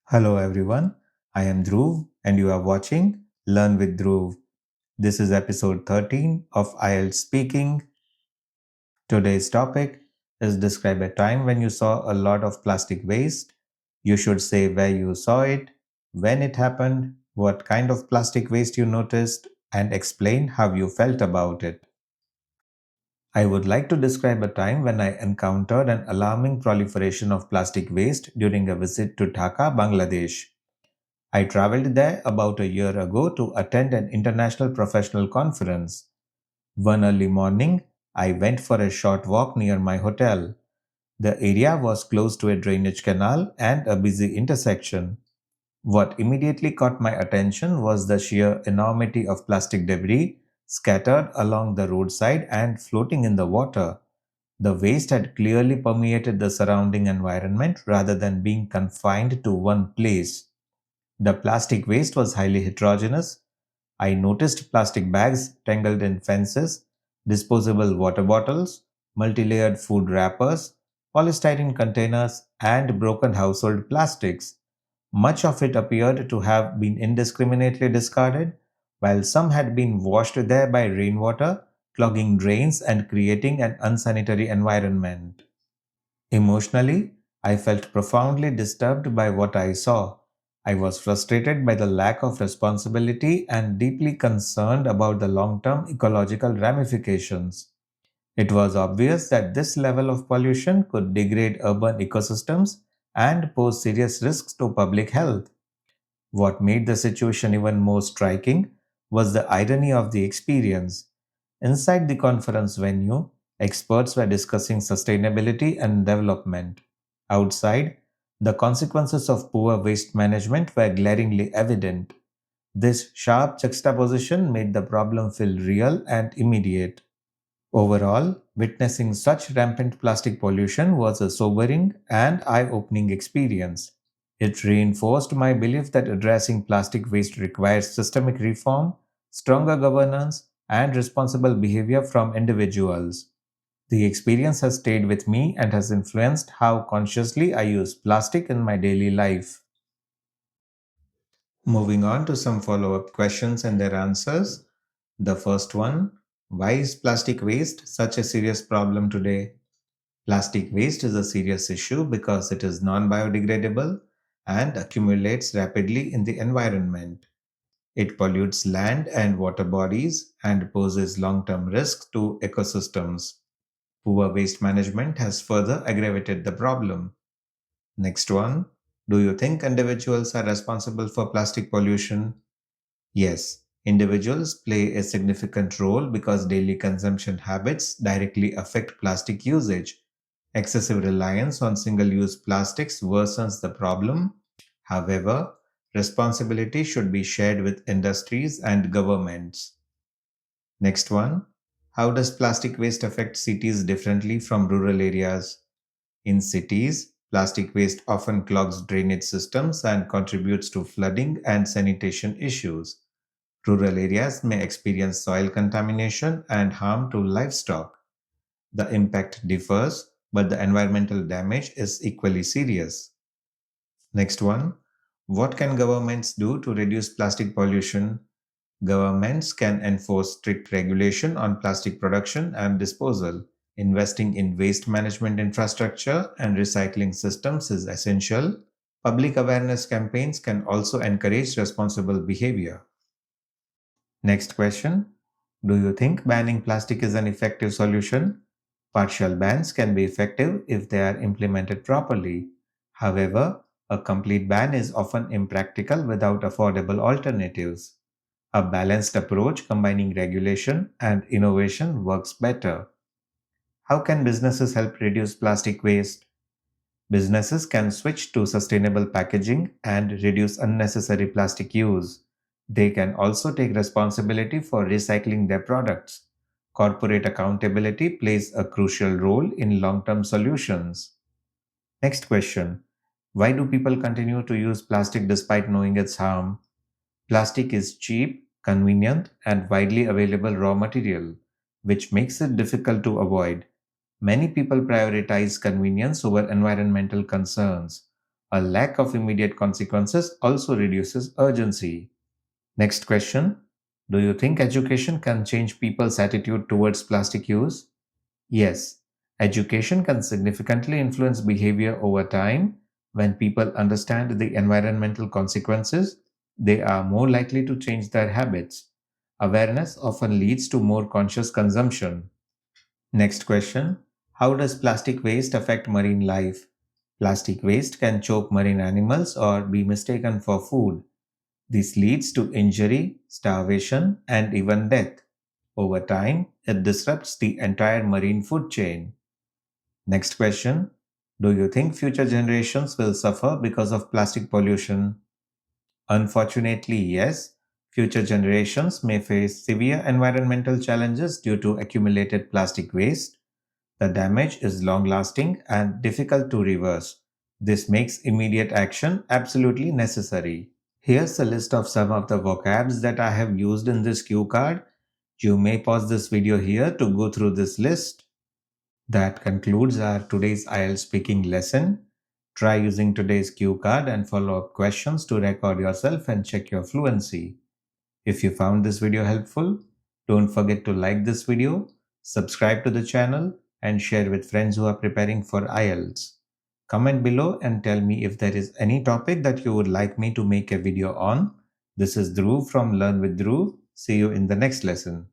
Hello everyone, I am Dhruv and you are watching Learn with Dhruv. This is episode 13 of IELTS Speaking. Today's topic is describe a time when you saw a lot of plastic waste. You should say where you saw it, when it happened, what kind of plastic waste you noticed, and explain how you felt about it. I would like to describe a time when I encountered an alarming proliferation of plastic waste during a visit to Dhaka, Bangladesh. I traveled there about a year ago to attend an international professional conference. One early morning, I went for a short walk near my hotel. The area was close to a drainage canal and a busy intersection. What immediately caught my attention was the sheer enormity of plastic debris scattered along the roadside and floating in the water. The waste had clearly permeated the surrounding environment rather than being confined to one place. The plastic waste was highly heterogeneous. I noticed plastic bags tangled in fences, disposable water bottles, multi layered food wrappers, polystyrene containers, and broken household plastics. Much of it appeared to have been indiscriminately discarded, while some had been washed there by rainwater, clogging drains and creating an unsanitary environment. Emotionally, I felt profoundly disturbed by what I saw. I was frustrated by the lack of responsibility and deeply concerned about the long term ecological ramifications. It was obvious that this level of pollution could degrade urban ecosystems and pose serious risks to public health. What made the situation even more striking was the irony of the experience. Inside the conference venue, experts were discussing sustainability and development. Outside, the consequences of poor waste management were glaringly evident. This sharp juxtaposition made the problem feel real and immediate. Overall, witnessing such rampant plastic pollution was a sobering and eye opening experience. It reinforced my belief that addressing plastic waste requires systemic reform, stronger governance, and responsible behavior from individuals. The experience has stayed with me and has influenced how consciously I use plastic in my daily life. Moving on to some follow up questions and their answers. The first one: why is plastic waste such a serious problem today? Plastic waste is a serious issue because it is non biodegradable and accumulates rapidly in the environment. It pollutes land and water bodies and poses long term risks to ecosystems. Poor waste management has further aggravated the problem. Next one: do you think individuals are responsible for plastic pollution? Yes, individuals play a significant role because daily consumption habits directly affect plastic usage. Excessive reliance on single use plastics worsens the problem. However, responsibility should be shared with industries and governments. Next one: how does plastic waste affect cities differently from rural areas? In cities, plastic waste often clogs drainage systems and contributes to flooding and sanitation issues. Rural areas may experience soil contamination and harm to livestock. The impact differs, but the environmental damage is equally serious. Next one: what can governments do to reduce plastic pollution? Governments can enforce strict regulation on plastic production and disposal. Investing in waste management infrastructure and recycling systems is essential. Public awareness campaigns can also encourage responsible behavior. Next question: do you think banning plastic is an effective solution? Partial bans can be effective if they are implemented properly. However, a complete ban is often impractical without affordable alternatives. A balanced approach combining regulation and innovation works better. How can businesses help reduce plastic waste? Businesses can switch to sustainable packaging and reduce unnecessary plastic use. They can also take responsibility for recycling their products. Corporate accountability plays a crucial role in long term solutions. Next question: why do people continue to use plastic despite knowing its harm? Plastic is cheap, convenient, and widely available raw material, which makes it difficult to avoid. Many people prioritize convenience over environmental concerns. A lack of immediate consequences also reduces urgency. Next question. Do you think education can change people's attitude towards plastic use? Yes, education can significantly influence behavior over time. When people understand the environmental consequences, they are more likely to change their habits. Awareness often leads to more conscious consumption. Next question. How does plastic waste affect marine life? Plastic waste can choke marine animals or be mistaken for food. This leads to injury, starvation, and even death. Over time, it disrupts the entire marine food chain. Next question. Do you think future generations will suffer because of plastic pollution? Unfortunately, yes. Future generations may face severe environmental challenges due to accumulated plastic waste. The damage is long lasting and difficult to reverse. This makes immediate action absolutely necessary. Here's a list of some of the vocabs that I have used in this cue card. You may pause this video here to go through this list. That concludes our today's IELTS speaking lesson. Try using today's cue card and follow up questions to record yourself and check your fluency. If you found this video helpful, don't forget to like this video, subscribe to the channel, and share with friends who are preparing for IELTS. Comment below and tell me if there is any topic that you would like me to make a video on. This is Dhruv from Learn with Dhruv. See you in the next lesson.